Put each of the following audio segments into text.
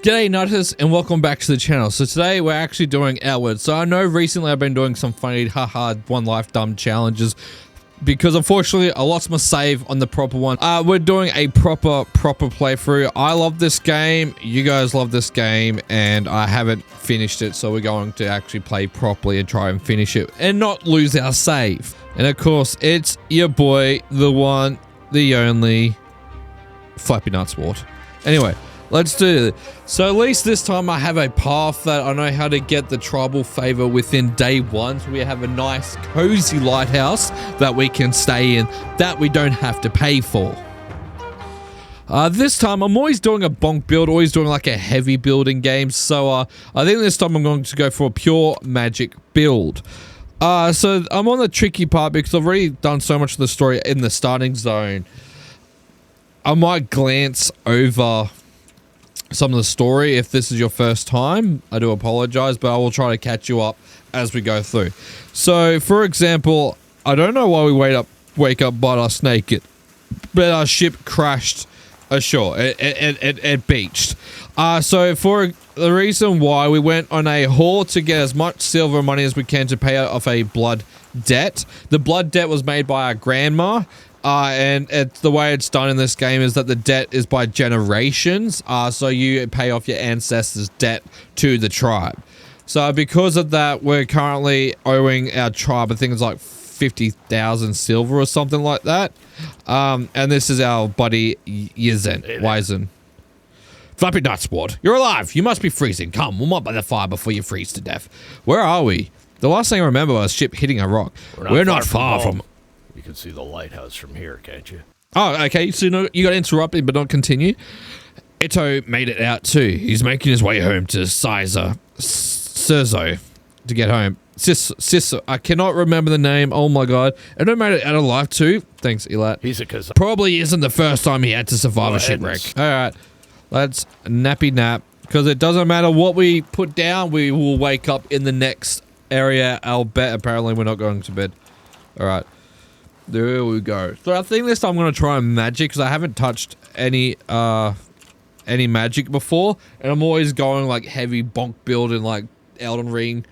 G'day Nutters and welcome back to the channel. So today we're actually doing Outward. So I know recently I've been doing some funny haha one life dumb challenges because unfortunately I lost my save on the proper one. We're doing a proper playthrough. I love this game, you guys love this game, and I haven't finished it, so we're going to actually play properly and try and finish it and not lose our save. And of course it's your boy, the one, the only Flappy Nutsport. Anyway, let's do it. So at least this time I have a path that I know how to get the tribal favor within day one. So we have a nice cozy lighthouse that we can stay in that we don't have to pay for. This time I'm always doing a bonk build, always doing like a heavy building game. So I think this time I'm going to go for a pure magic build. So I'm on the tricky part because I've already done so much of the story in the starting zone. I might glance over some of the story. If this is your first time, I do apologize, but I will try to catch you up as we go through. So for example, I don't know why we wake up butt ass naked, but our ship crashed ashore. It beached. So for the reason why, we went on a haul to get as much silver money as we can to pay off a blood debt. The blood debt was made by our grandma. And the way it's done in this game is that the debt is by generations. So you pay off your ancestors' debt to the tribe. So because of that, we're currently owing our tribe, I think it's like 50,000 silver or something like that. And this is our buddy Wizen. Flappy Nutsport, you're alive. You must be freezing. Come, warm up by the fire before you freeze to death. Where are we? The last thing I remember was a ship hitting a rock. We're not far from... You can see the lighthouse from here, can't you? Oh, okay. So you got interrupted, but not continue. Ito made it out too. He's making his way home to Serzo to get home. Sisso. I cannot remember the name. Oh my god. Ito made it out alive too. Thanks, Elat. He's a cousin. Probably isn't the first time he had to survive a shipwreck. All right, let's nappy nap, because it doesn't matter what we put down. We will wake up in the next area. I'll bet. Apparently, we're not going to bed. All right. There we go. So I think this time I'm going to try magic, because I haven't touched any magic before, and I'm always going like heavy bonk build in like Elden Ring.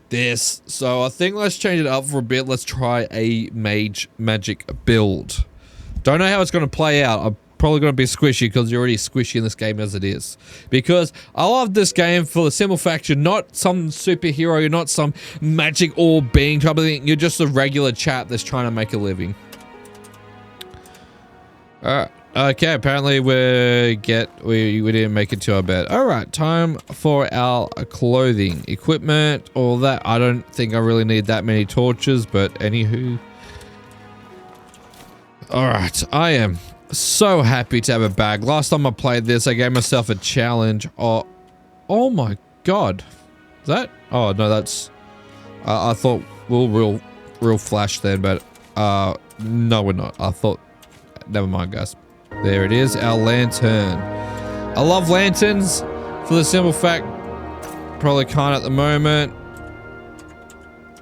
This. So I think let's change it up for a bit. Let's try a mage magic build. Don't know how it's going to play out. I'm probably going to be squishy, because you're already squishy in this game as it is. Because I love this game for the simple fact you're not some superhero, you're not some magic orb being type of thing. You're just a regular chap that's trying to make a living. Alright. Okay, apparently we didn't make it to our bed. Alright, time for our clothing, equipment, all that. I don't think I really need that many torches, but anywho. Alright, I am so happy to have a bag. Last time I played this, I gave myself a challenge. Oh my god. Is that? Oh no, that's... I thought we'll real flash then, but no we're not. I thought... Never mind, guys. There it is, our lantern. I love lanterns for the simple fact... Probably can't at the moment.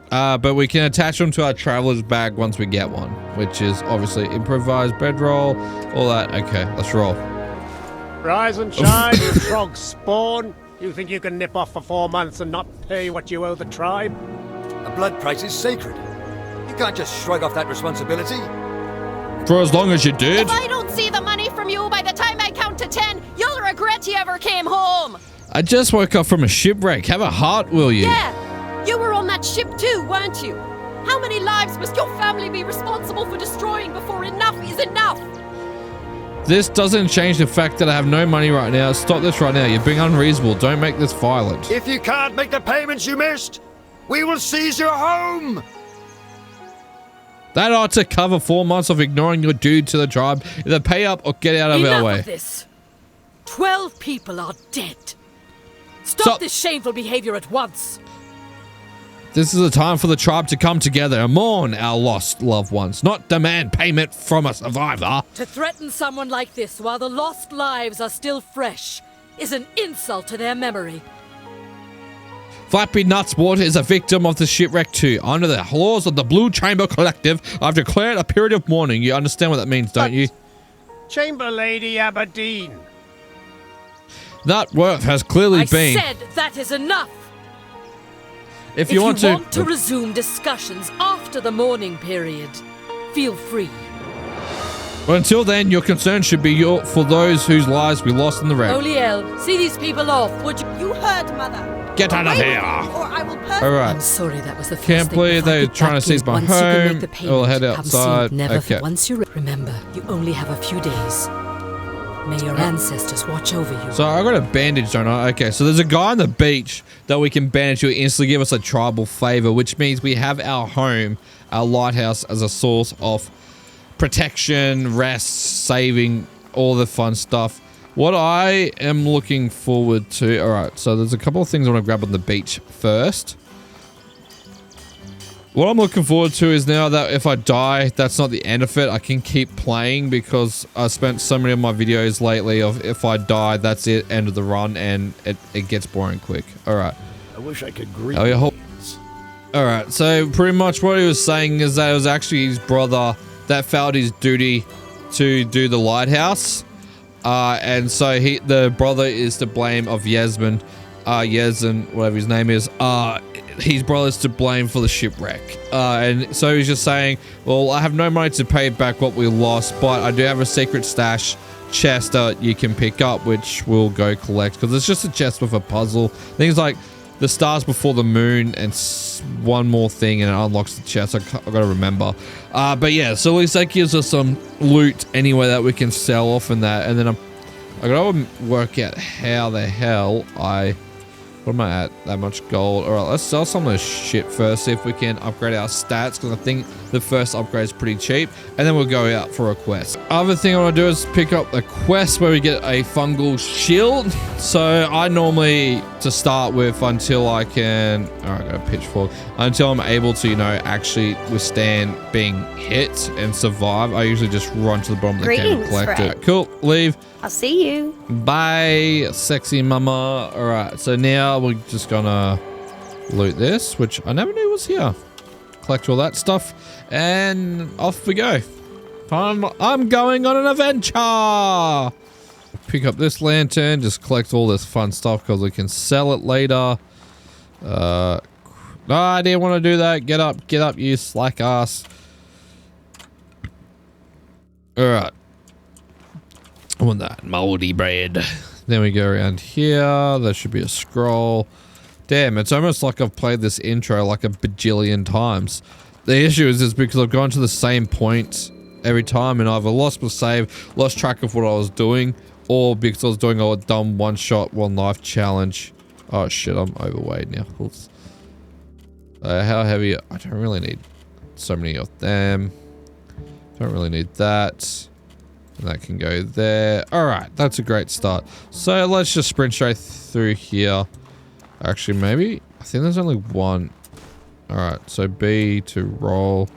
But we can attach them to our traveler's bag once we get one, which is obviously improvised bedroll, all that. Okay, let's roll. Rise and shine, you frog spawn. You think you can nip off for 4 months and not pay what you owe the tribe? A blood price is sacred. You can't just shrug off that responsibility. For as long as you did. If I don't see the money from you by the time I count to 10, you'll regret you ever came home. I just woke up from a shipwreck. Have a heart, will you? Yeah. You were on that ship too, weren't you? How many lives must your family be responsible for destroying before enough is enough? This doesn't change the fact that I have no money right now. Stop this right now. You're being unreasonable. Don't make this violent. If you can't make the payments you missed, we will seize your home. That ought to cover 4 months of ignoring your dude to the tribe. Either pay up or get out of our way. Enough of this. 12 people are dead. Stop this shameful behavior at once. This is a time for the tribe to come together and mourn our lost loved ones, not demand payment from a survivor. To threaten someone like this while the lost lives are still fresh is an insult to their memory. Flappy Nutsport is a victim of the shipwreck too. Under the laws of the Blue Chamber Collective, I've declared a period of mourning. You understand what that means, don't you? Chamber Lady Aberdeen. That work has clearly been. I said that is enough. If you want to resume discussions after the mourning period, feel free. Well, until then, your concern should be for those whose lives we lost in the wreck. Oliel, see these people off, would you? You heard, Mother. Get out of here! Or I will Alright. I'm sorry, that was the first Can't thing. believe If I they're could trying to back seize in my once you can home. make the payment, We'll head come outside. soon, never Okay. once you remember, you only have a few days. May your ancestors watch over you. So I got a bandage, don't I? Okay, so there's a guy on the beach that we can bandage who will instantly give us a tribal favor, which means we have our home, our lighthouse, as a source of protection, rest, saving, all the fun stuff. What I am looking forward to... Alright, so there's a couple of things I want to grab on the beach first. What I'm looking forward to is now that if I die, that's not the end of it. I can keep playing because I spent so many of my videos lately of if I die, that's it, end of the run, and it gets boring quick. Alright. I wish I could greet Oh, yeah, you. Alright, so pretty much what he was saying is that it was actually his brother that failed his duty to do the lighthouse. And so the brother is to blame of Yasmin, whatever his name is. His brother's to blame for the shipwreck. And so he's just saying, well, I have no money to pay back what we lost, but I do have a secret stash chest that you can pick up, which we'll go collect, because it's just a chest with a puzzle. Things like the stars before the moon and one more thing, and it unlocks the chest. I gotta remember. But yeah, so at least that gives us some loot anyway that we can sell off in that. And then I gotta work out how the hell what am I at? That much gold. Alright, let's sell some of this shit first, see if we can upgrade our stats, because I think the first upgrade is pretty cheap, and then we'll go out for a quest. Other thing I want to do is pick up a quest where we get a fungal shield. So I normally, to start with, until I can... Alright, I got a pitchfork. Until I'm able to, you know, actually withstand being hit and survive, I usually just run to the bottom of the cave and collect it. Cool, leave. I'll see you. Bye, sexy mama. Alright, so now we're just gonna loot this, which I never knew was here. Collect all that stuff, and off we go. I'm going on an adventure! Pick up this lantern, just collect all this fun stuff because we can sell it later. No, I didn't want to do that. Get up, you slack ass. Alright. I want that moldy bread. Then we go around here. There should be a scroll. Damn, it's almost like I've played this intro like a bajillion times. The issue is because I've gone to the same point every time and either lost my save, lost track of what I was doing, or because I was doing a dumb one-shot, one-life challenge. Oh shit, I'm overweight now. Oops. How heavy? I don't really need so many of them. Don't really need that. And that can go there. Alright, that's a great start. So let's just sprint straight through here. Actually, maybe? I think there's only one. Alright, so B to roll.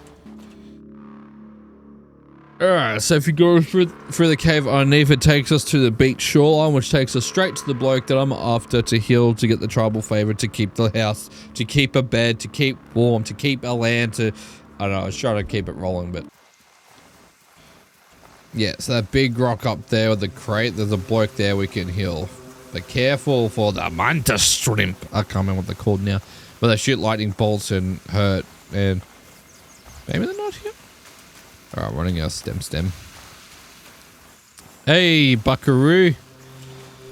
Alright, so if you go through the cave underneath, it takes us to the beach shoreline, which takes us straight to the bloke that I'm after to heal, to get the tribal favor, to keep the house, to keep a bed, to keep warm, to keep our land, to... I don't know, I was trying to keep it rolling, but... Yeah, so that big rock up there with the crate, there's a bloke there we can heal. But careful for the mantis shrimp. I can't remember what they're called now. But they shoot lightning bolts and hurt. And maybe they're not here. Alright, running our stem. Hey, buckaroo.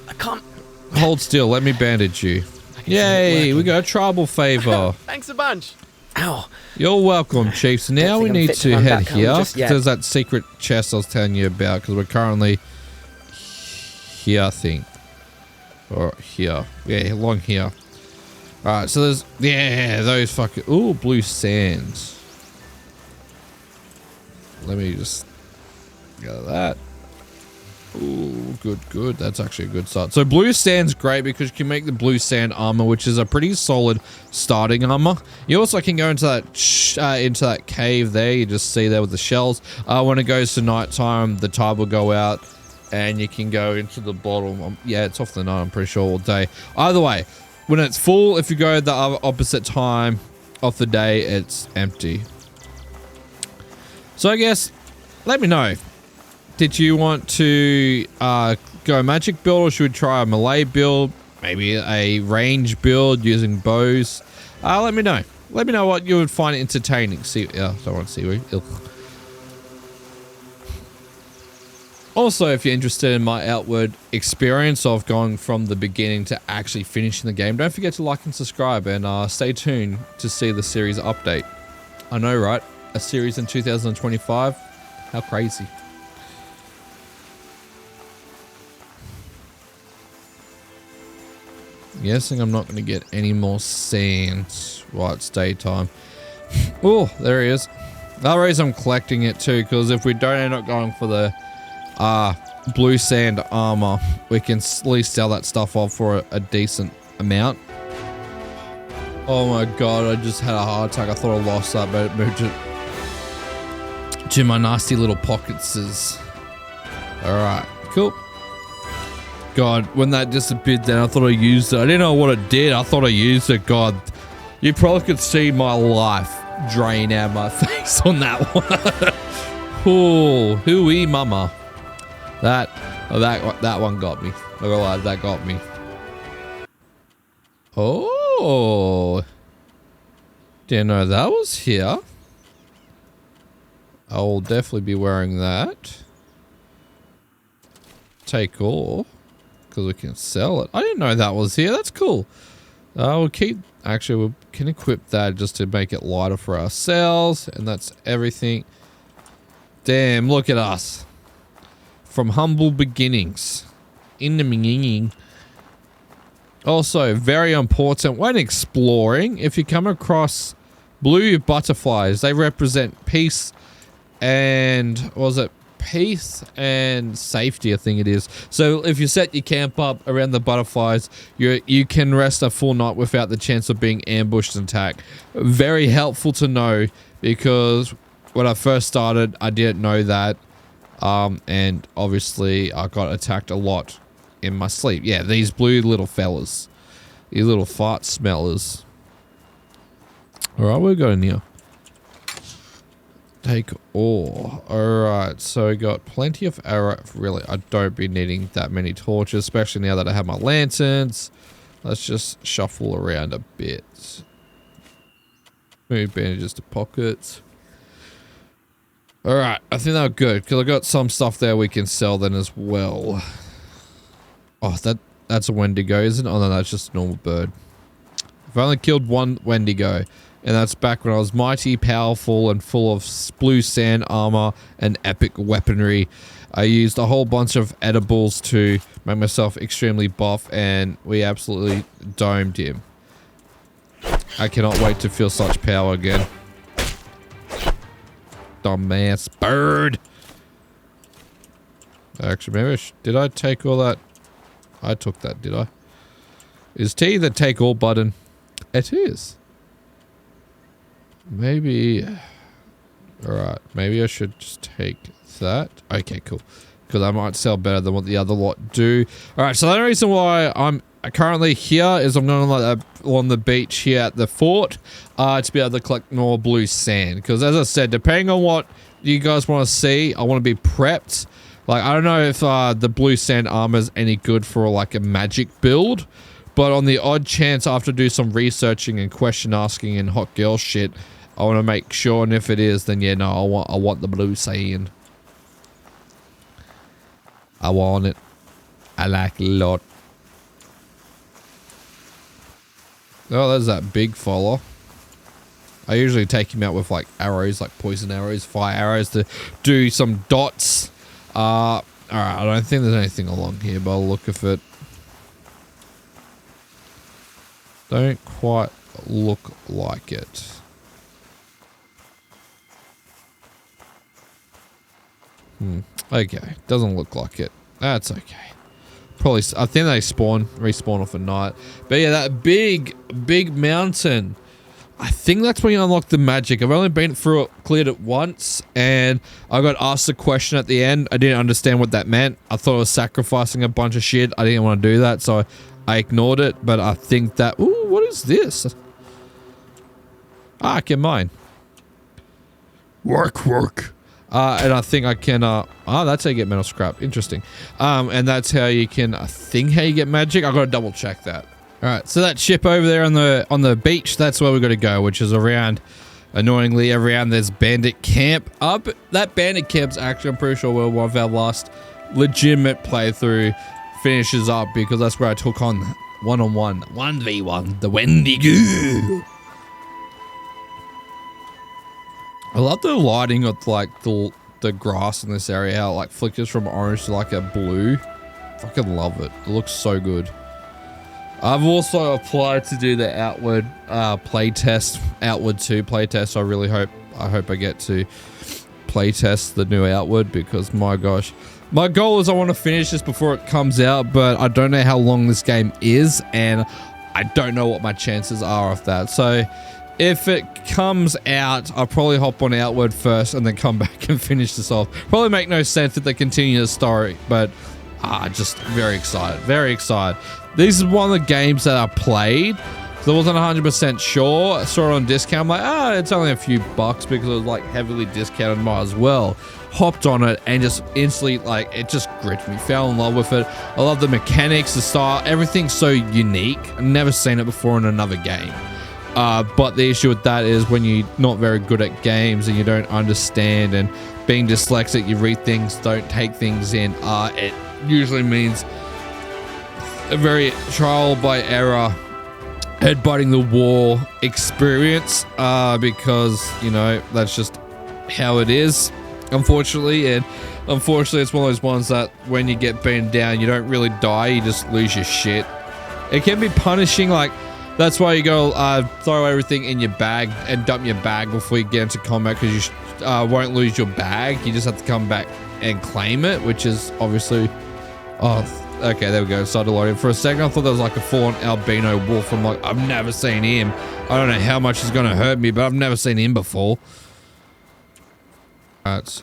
I can't. Hold still, let me bandage you. Yay, we got a tribal favor. Thanks a bunch. Ow. You're welcome, Chief. So now we I'm need fit to run head back home here. just yet. There's that secret chest I was telling you about, because we're currently here, I think. Or here. Yeah, along here. Alright, so there's... Yeah, those fucking... Ooh, blue sands. Let me just... Go that. Ooh, good. That's actually a good start. So blue sand's great because you can make the blue sand armor, which is a pretty solid starting armor. You also can go into that cave there. You just see there with the shells. When it goes to nighttime, the tide will go out, and you can go into the bottom. Yeah, it's off the night. I'm pretty sure all day. Either way, when it's full, if you go the opposite time of the day, it's empty. So I guess, let me know. Did you want to go a magic build or should we try a melee build? Maybe a range build using bows? Let me know. Let me know what you would find entertaining. See, don't want to see. Also, if you're interested in my outward experience of going from the beginning to actually finishing the game, don't forget to like and subscribe and stay tuned to see the series update. I know, right? A series in 2025? How crazy. Guessing I'm not going to get any more sands while it's daytime. Oh, there he is. The other reason I'm collecting it too, because if we don't end up going for the blue sand armor, we can at least sell that stuff off for a decent amount. Oh my god, I just had a heart attack. I thought I lost that, but it moved it to my nasty little pockets. Alright, cool. God, when that disappeared then, I thought I used it. I didn't know what it did. I thought I used it. God, you probably could see my life drain out my face on that one. Oh, hooey mama. That one got me. I realized that got me. Oh, didn't know that was here. I will definitely be wearing that. Take all, because we can sell it. I didn't know that was here. That's cool. We'll keep. Actually, we can equip that just to make it lighter for ourselves, and that's everything. Damn, look at us. From humble beginnings. In the beginning. Also, very important when exploring, if you come across blue butterflies, they represent peace and, what was it? Peace and safety, I think it is. So if you set your camp up around the butterflies, you can rest a full night without the chance of being ambushed and attacked. Very helpful to know, because when I first started, I didn't know that. And obviously I got attacked a lot in my sleep. Yeah, these blue little fellas. These little fart smellers. Alright, we've got in here. Take ore. Alright, so we got plenty of arrow. Really, I don't be needing that many torches, especially now that I have my lanterns. Let's just shuffle around a bit. Move bandages to pockets. Alright, I think that was good, because I got some stuff there we can sell then as well. Oh, that's a Wendigo, isn't it? Oh no, that's just a normal bird. I've only killed one Wendigo, and that's back when I was mighty, powerful, and full of blue sand armor and epic weaponry. I used a whole bunch of edibles to make myself extremely buff, and we absolutely domed him. I cannot wait to feel such power again. Dumbass bird. Actually, maybe did I take all that? I took that, did I? Is T the take all button? It is. Maybe. Alright, maybe I should just take that. Okay, cool. Because I might sell better than what the other lot do. Alright, so the only reason why I'm currently here is I'm going on the beach here at the fort to be able to collect more blue sand. Because as I said, depending on what you guys want to see, I want to be prepped. Like, I don't know if the blue sand armor is any good for like a magic build, but on the odd chance I have to do some researching and question asking and hot girl shit, I want to make sure, and if it is, then yeah, no, I want the blue sand. I want it. I like it a lot. Oh, there's that big fella. I usually take him out with like arrows, like poison arrows, fire arrows to do some dots. Alright, I don't think there's anything along here, but I'll look if it. Don't quite look like it. Okay, doesn't look like it. That's okay. Probably, I think they respawn off a night. But yeah, that big mountain. I think that's when you unlock the magic. I've only been through it, cleared it once, and I got asked a question at the end. I didn't understand what that meant. I thought I was sacrificing a bunch of shit. I didn't want to do that, so I ignored it. But I think that... Ooh, what is this? Ah, I can mine. Work. And I think I can, that's how you get metal scrap. Interesting. And that's how you can, I think how you get magic. I gotta double check that. All right, so that ship over there on the beach, that's where we gotta go, which is around, annoyingly, around this bandit camp. That bandit camp's actually, I'm pretty sure, where one of our last legitimate playthrough finishes up, because that's where I took on one-on-one, 1v1, the Wendigo. I love the lighting of like the grass in this area, how it like flickers from orange to like a blue. Fucking love it. It looks so good. I've also applied to do the Outward playtest, Outward 2 playtest. I hope I get to playtest the new Outward, because my gosh. My goal is I want to finish this before it comes out, but I don't know how long this game is, and I don't know what my chances are of that. So if it comes out, I'll probably hop on Outward first and then come back and finish this off. Probably make no sense if they continue the story, but just very excited. Very excited. This is one of the games that I played. So I wasn't 100% sure. I saw it on discount. I'm like, it's only a few bucks because it was like heavily discounted. Might as well. Hopped on it and just instantly, like, it just gripped me. Fell in love with it. I love the mechanics, the style. Everything's so unique. I've never seen it before in another game. But the issue with that is when you're not very good at games and you don't understand, and being dyslexic, you read things, don't take things in. It usually means a very trial by error, headbutting the wall experience, because, you know, that's just how it is, unfortunately. And unfortunately, it's one of those ones that when you get beaten down, you don't really die, you just lose your shit. It can be punishing, like, that's why you go throw everything in your bag and dump your bag before you get into combat, because you won't lose your bag. You just have to come back and claim it, which is obviously... Oh, okay, there we go. Started loading. For a second, I thought there was like a full-on albino wolf. I'm like, I've never seen him. I don't know how much he's going to hurt me, but I've never seen him before. Alright.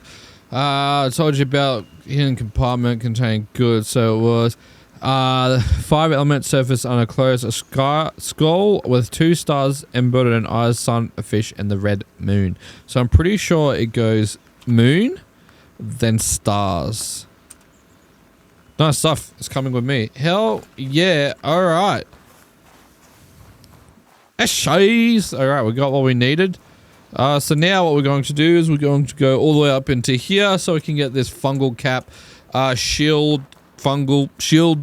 I told you about hidden compartment containing goods, so it was... the 5-element surface on a closed skull with 2 stars embedded in eyes, sun, a fish, and the red moon. So I'm pretty sure it goes moon, then stars. Nice stuff. It's coming with me. Hell yeah. Alright. Ashes. Alright, we got what we needed. So now what we're going to do is we're going to go all the way up into here so we can get this fungal cap, shield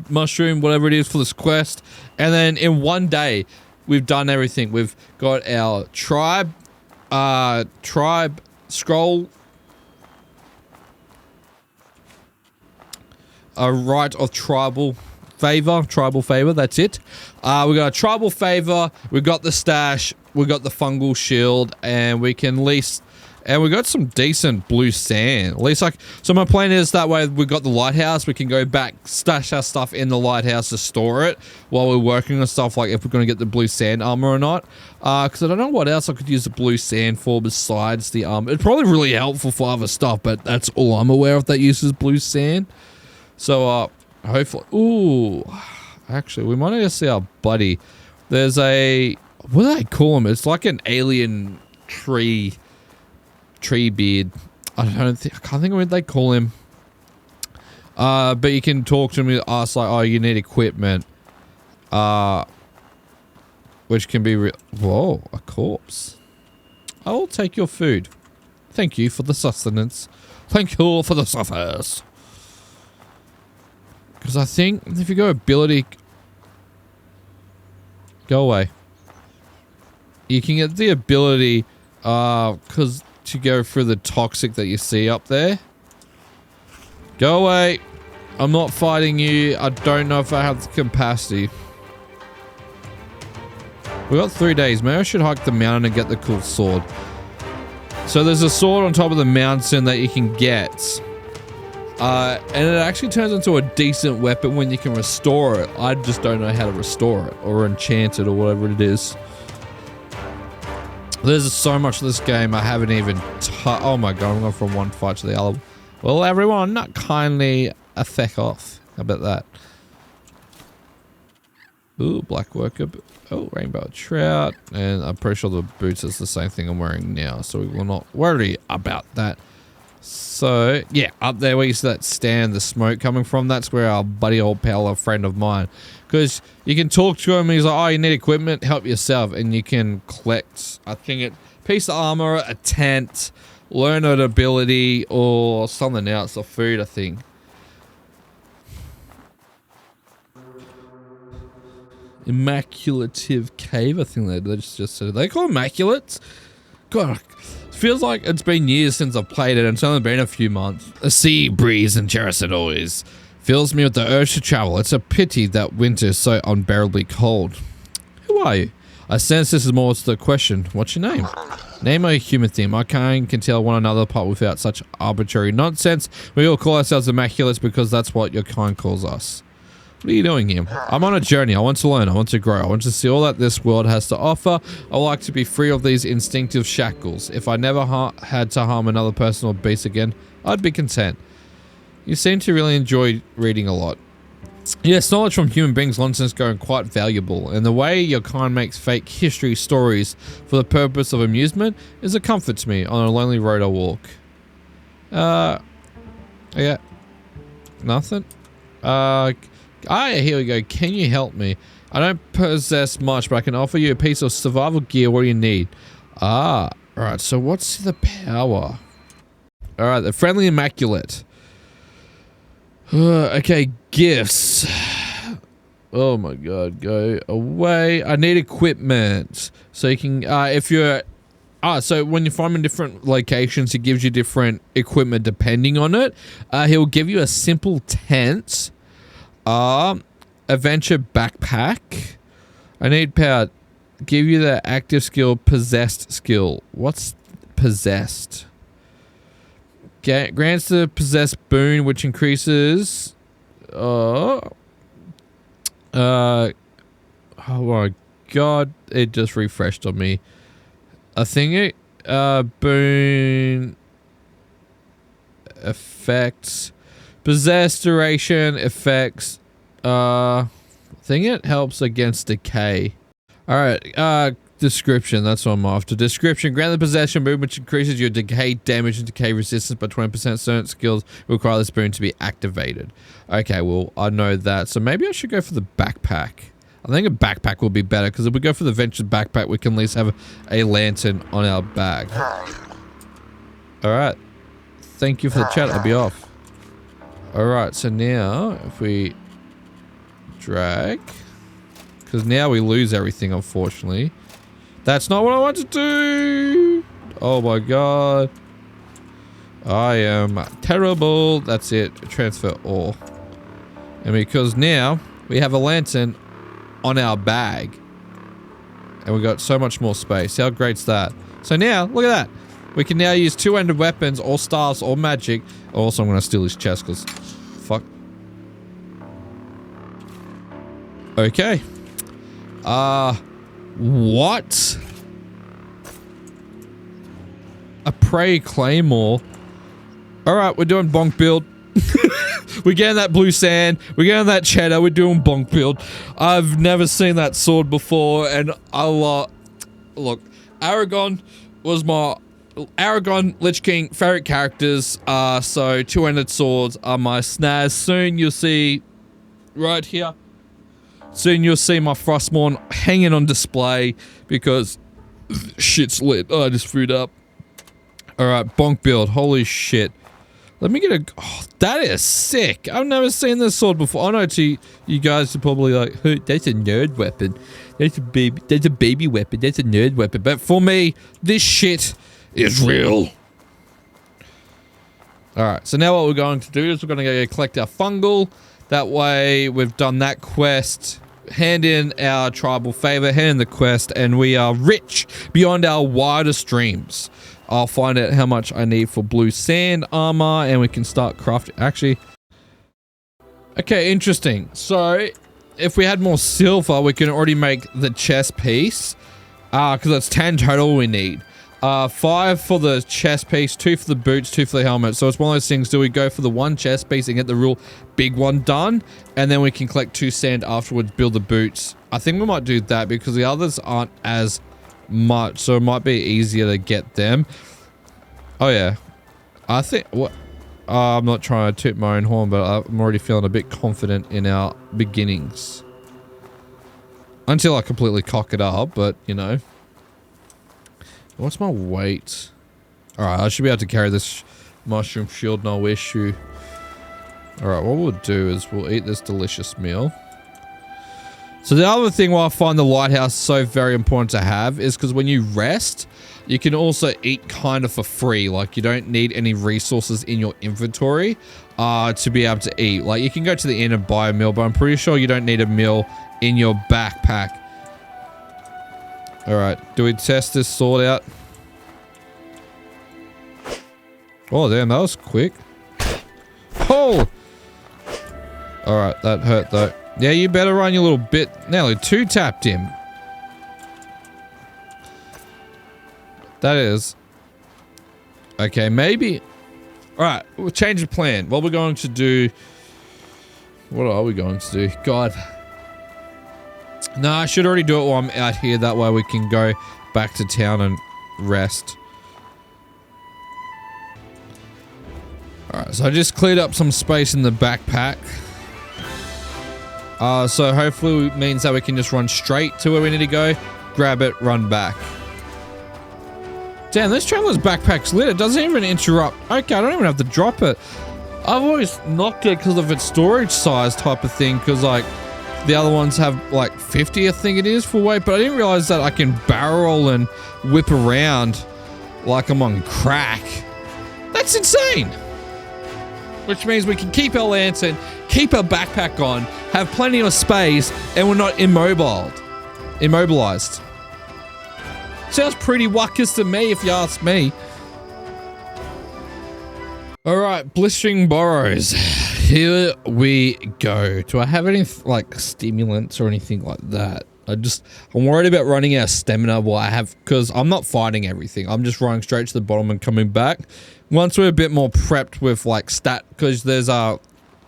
mushroom, whatever it is for this quest. And then in one day, we've done everything. We've got our tribe scroll, a rite of tribal favor, that's it. We got a tribal favor, we got the stash, we got the fungal shield, and we can lease, and we got some decent blue sand. At least, like, so my plan is that way we got the lighthouse, we can go back, stash our stuff in the lighthouse to store it while we're working on stuff, like if we're going to get the blue sand armor or not. Because I don't know what else I could use the blue sand for besides the armor. It's probably really helpful for other stuff, but that's all I'm aware of that uses blue sand. So, hopefully... Ooh. Actually, we might need to see our buddy. There's a... What do they call him? It's like an alien tree beard. I can't think of what they call him. But you can talk to him and ask, like, oh, you need equipment. Which can be... Whoa, a corpse. I will take your food. Thank you for the sustenance. Thank you for the suffers. Because I think if you go ability... Go away. You can get the ability, because to go through the toxic that you see up there. Go away. I'm not fighting you. I don't know if I have the capacity. We got 3 days. Maybe I should hike the mountain and get the cool sword. So there's a sword on top of the mountain that you can get. And it actually turns into a decent weapon when you can restore it. I just don't know how to restore it or enchant it or whatever it is. There's so much of this game I haven't even oh my god, I'm going from one fight to the other. Well, everyone, not kindly a feck off. How about that? Ooh, black worker. Oh, rainbow trout. And I'm pretty sure the boots is the same thing I'm wearing now, so we will not worry about that. So, yeah, up there where you see that stand, the smoke coming from, that's where our buddy old pal, a friend of mine. Because you can talk to him and he's like, oh, you need equipment, help yourself. And you can collect, I think, a piece of armor, a tent, learn an ability, or something else, or food, I think. Immaculate Cave, I think they just said. They call it Immaculate? God, it feels like it's been years since I've played it and it's only been a few months. A sea breeze and terrace it always fills me with the urge to travel. It's a pity that winter is so unbearably cold. Who are you? I sense this is more to the question. What's your name? Name a human theme. Our kind can tell one another apart without such arbitrary nonsense. We all call ourselves Immaculates because that's what your kind calls us. What are you doing here? I'm on a journey. I want to learn. I want to grow. I want to see all that this world has to offer. I like to be free of these instinctive shackles. If I never had to harm another person or beast again, I'd be content. You seem to really enjoy reading a lot. Yes, knowledge from human beings long since going quite valuable, and the way your kind makes fake history stories for the purpose of amusement is a comfort to me on a lonely road I walk. Yeah. Nothing? Here we go. Can you help me? I don't possess much, but I can offer you a piece of survival gear. What do you need? Alright, so what's the power? Alright, the friendly Immaculate. Okay, gifts. Oh my god, go away. I need equipment. So you can, if you're, so when you find in different locations, he gives you different equipment depending on it. He'll give you a simple tent. Adventure backpack. I need power. Give you the active skill, possessed skill. What's possessed? Grants the possessed boon, which increases. Oh my god! It just refreshed on me. I think it. Boon effects. Possessed duration effects. I think it helps against decay. Alright, description, that's what I'm after. Description, grant the possession boon which increases your decay damage and decay resistance by 20%. Certain skills require this boon to be activated. Okay, well, I know that. So maybe I should go for the backpack. I think a backpack will be better, because if we go for the venture backpack, we can at least have a lantern on our bag. Alright. Thank you for the chat, I'll be off. Alright, so now, if we drag, because now we lose everything, unfortunately. That's not what I want to do! Oh my god. I am terrible. That's it. Transfer all. And because now, we have a lantern on our bag. And we got so much more space. How great's that? So now, look at that. We can now use two-handed weapons, or staffs, or magic. Also, I'm going to steal his chest, because... Fuck. Okay. What? A prey Claymore. Alright, we're doing bonk build. We're getting that blue sand. We're getting that cheddar. We're doing bonk build. I've never seen that sword before, and look, Aragon was my... Aragon, Lich King, favorite characters. So two-handed swords are my snaz. Soon you'll see... Right here. Soon you'll see my Frostmourne hanging on display because shit's lit. Oh, I just threw it up. Alright, bonk build. Holy shit. Let me get a... Oh, that is sick. I've never seen this sword before. I know to you guys are probably like, hey, that's a nerd weapon. That's a baby weapon. That's a nerd weapon. But for me, this shit is real. Alright, so now what we're going to do is we're going to go collect our fungal. That way, we've done that quest. Hand in our tribal favor, hand in the quest, and we are rich beyond our wildest dreams. I'll find out how much I need for blue sand armor, and we can start crafting. Actually, okay, interesting. So, if we had more silver, we can already make the chest piece, because that's 10 total we need. 5 for the chest piece, 2 for the boots, 2 for the helmet. So it's one of those things, do we go for the one chest piece and get the real big one done, and then we can collect 2 sand afterwards, build the boots? I think we might do that because the others aren't as much, so it might be easier to get them. Oh yeah. I think what I'm not trying to toot my own horn, but I'm already feeling a bit confident in our beginnings. Until I completely cock it up, but you know. What's my weight? Alright, I should be able to carry this mushroom shield, no issue. Alright, what we'll do is we'll eat this delicious meal. So the other thing why I find the lighthouse so very important to have is because when you rest, you can also eat kind of for free. Like, you don't need any resources in your inventory to be able to eat. Like, you can go to the inn and buy a meal, but I'm pretty sure you don't need a meal in your backpack. Alright, do we test this sword out? Oh, damn, that was quick. Oh! Alright, that hurt though. Yeah, you better run your little bit. Nearly two-tapped him. That is. Okay, maybe. Alright, we'll change the plan. What we're going to do. What are we going to do? God. No, I should already do it while I'm out here. That way we can go back to town and rest. Alright, so I just cleared up some space in the backpack. So hopefully it means that we can just run straight to where we need to go, grab it, run back. Damn, this traveler's backpack's lit. It doesn't even interrupt. Okay, I don't even have to drop it. I've always knocked it because of its storage size type of thing, because like the other ones have like 50, I think it is, for weight, but I didn't realize that I can barrel and whip around like I'm on crack. That's insane. Which means we can keep our lantern, keep our backpack on, have plenty of space, and we're not immobilized. Sounds pretty wuckus to me, if you ask me. Alright, blistering burrows. Here we go. Do I have any, like, stimulants or anything like that? I'm worried about running out of stamina while I have, because I'm not fighting everything. I'm just running straight to the bottom and coming back. Once we're a bit more prepped with, like, because there's,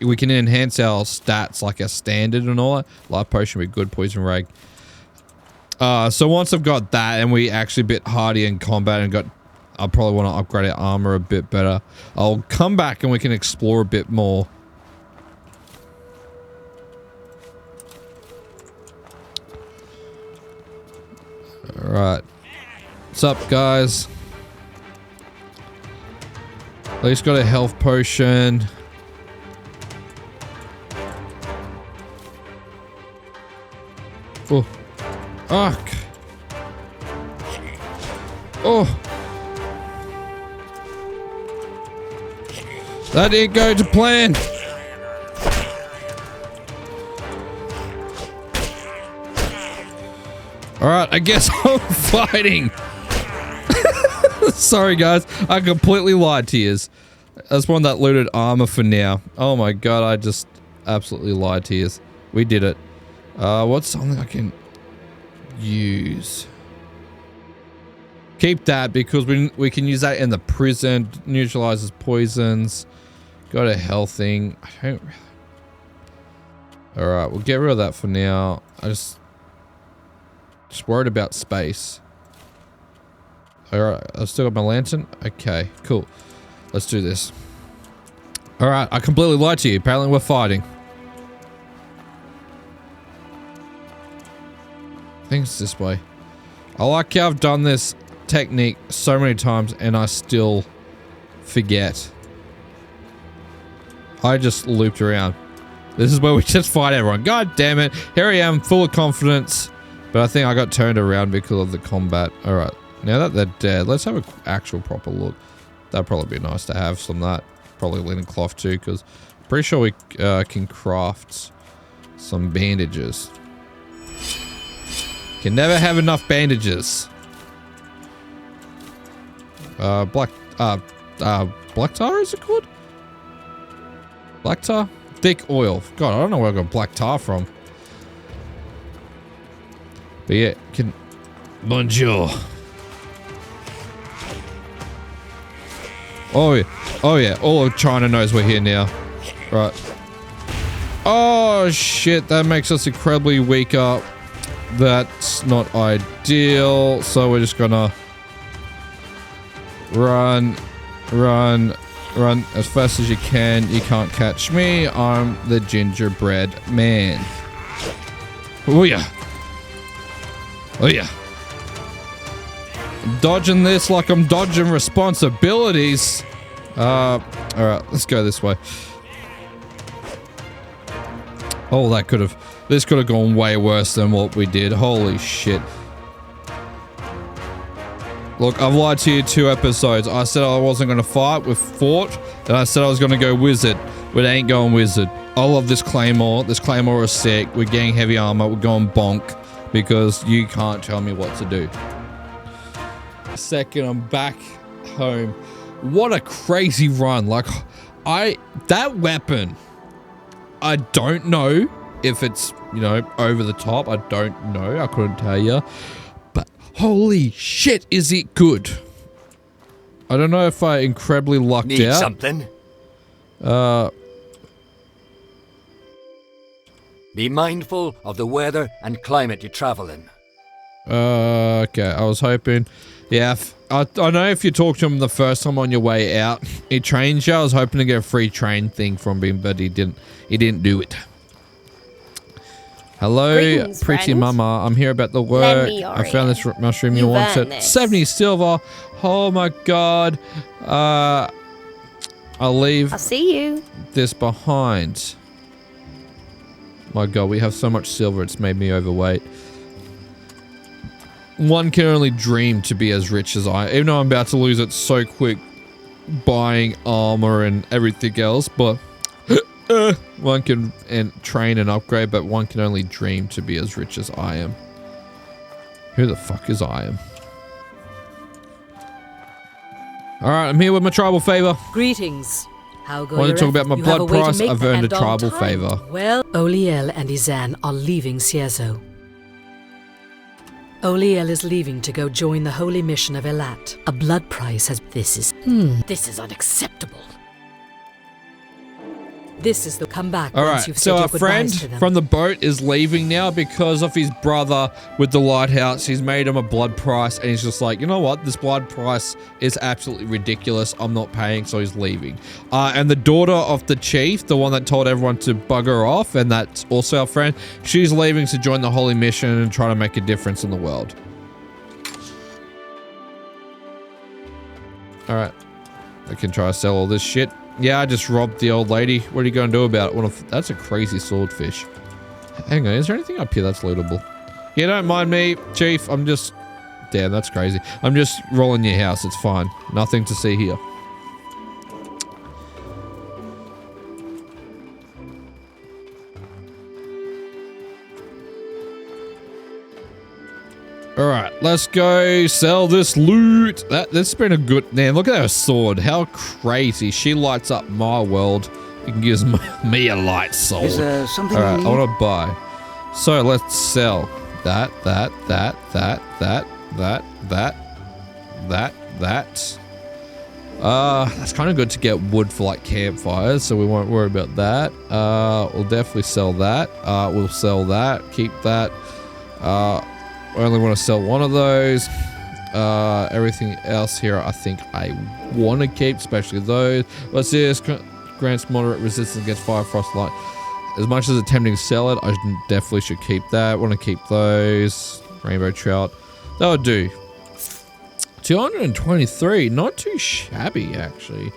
we can enhance our stats, like our standard and all that. Life potion would be good, poison rag. So once I've got that and we actually a bit hardy in combat and I probably want to upgrade our armor a bit better. I'll come back and we can explore a bit more. Alright. What's up, guys? At least got a health potion. Oh. Fuck. Oh. That didn't go to plan. Alright, I guess I'm fighting. Sorry, guys. I completely lied to you. That's one that looted armor for now. Oh my god, I just absolutely lied to you. We did it. What's something I can use? Keep that because we can use that in the prison. Neutralizes poisons. Got a health thing. I don't really... Alright, we'll get rid of that for now. I just worried about space. Alright, I've still got my lantern. Okay, cool. Let's do this. Alright, I completely lied to you. Apparently we're fighting. I think it's this way. I like how I've done this technique so many times and I still forget. I just looped around. This is where we just fight everyone. God damn it. Here I am, full of confidence. But I think I got turned around because of the combat. Alright. Now that they're dead, let's have an actual proper look. That'd probably be nice to have some of that. Probably linen cloth too, because I'm pretty sure we can craft some bandages. Can never have enough bandages. Black tar, is it called? Black tar? Thick oil. God, I don't know where I got black tar from. But yeah, bonjour. Oh yeah. Oh yeah. All of China knows we're here now. Right. Oh shit, that makes us incredibly weaker. That's not ideal. So we're just gonna run, Run as fast as you can. You can't catch me. I'm the gingerbread man. Oh yeah. Oh yeah. I'm dodging this like I'm dodging responsibilities. Alright, let's go this way. Oh, this could have gone way worse than what we did. Holy shit. Look, I've lied to you 2 episodes. I said I wasn't going to fight. We've fought. And I said I was going to go wizard. But it ain't going wizard. I love this Claymore. This Claymore is sick. We're getting heavy armor. We're going bonk. Because you can't tell me what to do. Second, I'm back home. What a crazy run. Like, that weapon, I don't know if it's, you know, over the top. I don't know. I couldn't tell you. But holy shit, is it good. I don't know if I incredibly lucked Need out. something? Be mindful of the weather and climate you travel in. Okay, I was hoping. Yeah, I know if you talk to him the first time on your way out, he trains you. I was hoping to get a free train thing from him, but he didn't do it. Hello, Greetings, pretty friend. mama. I'm here about the work. Lend me your I found this mushroom you You've wanted. earned this. 70 silver. Oh my god. I'll leave I'll see you. this behind. My god, we have so much silver, it's made me overweight. One can only dream to be as rich as I, even though I'm about to lose it so quick buying armor and everything else, but one can train and upgrade, but one can only dream to be as rich as I am. Who the fuck is I am? Alright, I'm here with my tribal favor. Greetings. How go I want your to talk about effort? my You have blood a way to price. make I've the earned a end on tribal time. favor. Well, Oliel and Izan are leaving Ciezo. Oliel is leaving to go join the holy mission of Elat. A blood price has... This is unacceptable. This is the comeback once Alright, you've so said our your friend goodbyes to them. from the boat is leaving now because of his brother with the lighthouse. He's made him a blood price and he's just like, you know what? This blood price is absolutely ridiculous. I'm not paying, so he's leaving. And the daughter of the chief, the one that told everyone to bugger off, and that's also our friend, she's leaving to join the holy mission and try to make a difference in the world. Alright. I can try to sell all this shit. Yeah, I just robbed the old lady. What are you going to do about it? That's a crazy swordfish. Hang on, is there anything up here that's lootable? Yeah, don't mind me, Chief. I'm just... Damn, that's crazy. I'm just rolling your house. It's fine. Nothing to see here. Alright, let's go sell this loot. This has been a good... Man, look at her sword. How crazy. She lights up my world. You can give me a light sword. Is there something Alright, you I need? want to buy. So, let's sell. That. That's kind of good to get wood for, like, campfires, so we won't worry about that. We'll definitely sell that. We'll sell that. Keep that. I only want to sell one of those. Everything else here I think I want to keep, especially those. What's this? Grants moderate resistance against fire, frost, light. As much as attempting to sell it, I definitely should keep that. Want to keep those. Rainbow trout. That'll do. 223. Not too shabby, actually.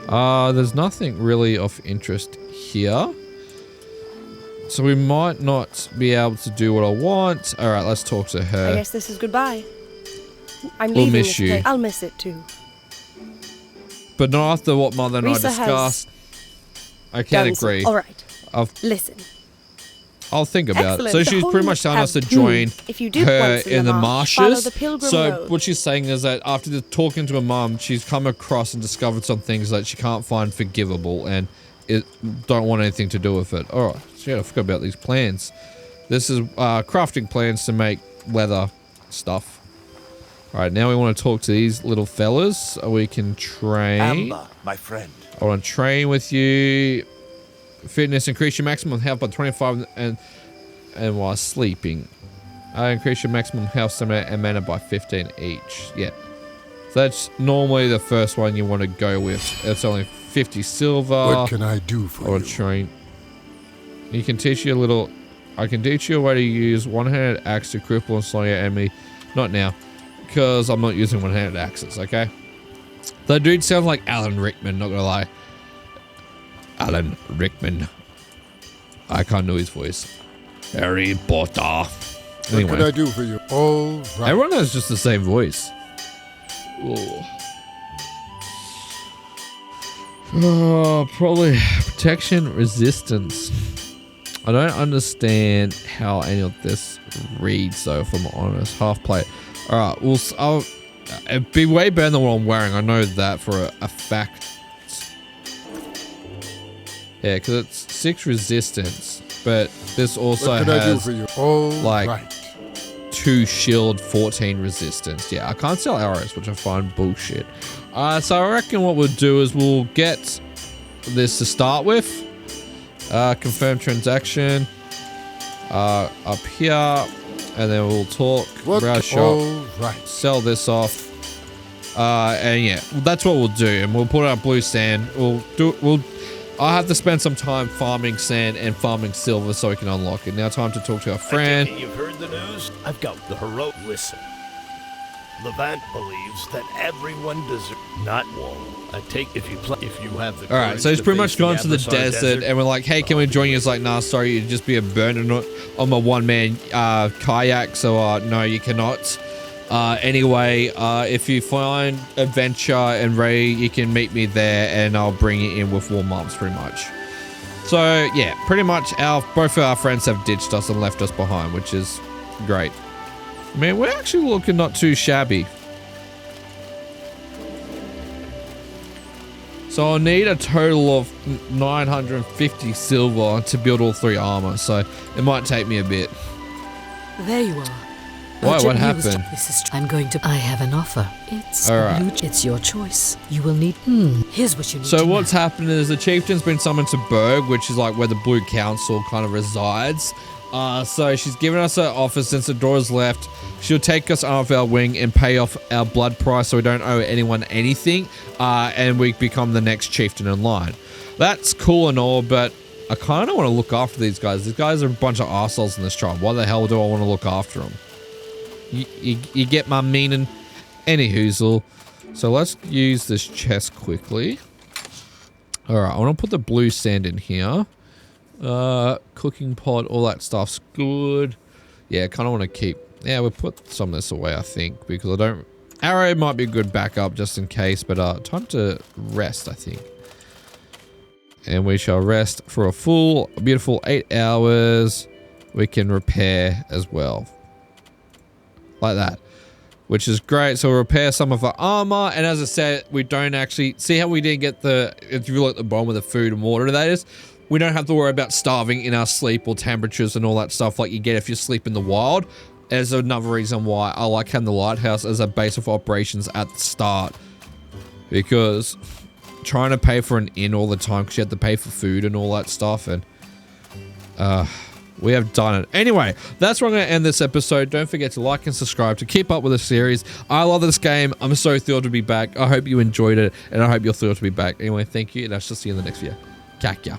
There's nothing really of interest here. So we might not be able to do what I want. All right, let's talk to her. I guess this is goodbye. I'm We'll leaving miss this you. place. I'll miss it too. But not after what Mother and I Risa has discussed. I can't Done some- agree. All right. I've Listen. I'll think about it. Excellent. So The she's Holy pretty much telling us to have join if you dip her once in the marsh, follow marshes. the pilgrim So road. what she's saying is that after talking to her mum, she's come across and discovered some things that she can't find forgivable and don't want anything to do with it. All right. So yeah, I forgot about these plans. This is crafting plans to make leather stuff. All right, now we want to talk to these little fellas. We can train. Amber, my friend. I want to train with you. Fitness, increase your maximum health by 25 and while sleeping. Increase your maximum health, stamina, and mana by 15 each. Yeah. So that's normally the first one you want to go with. It's only 50 silver. What can I do for Or you? train. You can teach you a little. I can teach you a way to use one-handed axe to cripple and slow your enemy. Not now, because I'm not using one-handed axes. Okay. That dude sounds like Alan Rickman. Not gonna lie. Alan Rickman. I can't do his voice. Harry Potter. Anyway. What can I do for you? All right. Everyone has just the same voice. Oh, probably protection, resistance. I don't understand how any of this reads, though, if I'm honest. Half plate. All right, it'd be way better than what I'm wearing. I know that for a fact. Yeah, because it's 6 resistance, but this also What can I do has for you? All like right. 2 shield, 14 resistance. Yeah, I can't sell arrows, which I find bullshit. So I reckon what we'll do is we'll get this to start with. Confirm transaction. Up here. And then we'll talk. Browse shop. All right. Sell this off. And yeah, that's what we'll do. And we'll put out blue sand. I'll have to spend some time farming sand and farming silver so we can unlock it. Now time to talk to our friend. You've heard the news? I've got the heroic. Listen. Levant believes that everyone deserves not one. I take if you have the. All right, so he's pretty much gone to the desert, and we're like, "Hey, can we join you?" He's like, "Nah, sorry, you'd just be a burden on my one-man kayak, so no, you cannot." Anyway, if you find adventure and Ray, you can meet me there, and I'll bring you in with warm ups, pretty much. So yeah, pretty much both of our friends have ditched us and left us behind, which is great. I mean, we're actually looking not too shabby. So I'll need a total of 950 silver to build all 3 armor, so it might take me a bit. There you are. Why? What happened? I'm going to. I have an offer. It's All right. It's your choice. You will need. Here's what you need. So what's happened is the chieftain's been summoned to Berg, which is like where the Blue Council kind of resides. So she's given us her offer since the door is left. She'll take us out of our wing and pay off our blood price so we don't owe anyone anything. And we become the next chieftain in line. That's cool and all, but I kind of want to look after these guys. These guys are a bunch of arseholes in this tribe. Why the hell do I want to look after them? You get my meaning? Any hoozle. So let's use this chest quickly. Alright, I want to put the blue sand in here. Cooking pot, all that stuff's good. Yeah, I kind of want to keep... Yeah, we'll put some of this away, I think, because I don't... Arrow might be a good backup just in case, but time to rest, I think. And we shall rest for a full, beautiful 8 hours. We can repair as well. Like that. Which is great. So we'll repair some of our armor. And as I said, we don't actually... See how we didn't get the... If you look at the bottom of the food and water, that is... We don't have to worry about starving in our sleep or temperatures and all that stuff like you get if you sleep in the wild. There's another reason why I like having the lighthouse as a base of operations at the start. Because trying to pay for an inn all the time because you have to pay for food and all that stuff. And we have done it. Anyway, that's where I'm going to end this episode. Don't forget to like and subscribe to keep up with the series. I love this game. I'm so thrilled to be back. I hope you enjoyed it. And I hope you're thrilled to be back. Anyway, thank you. And I shall see you in the next video. Kakya.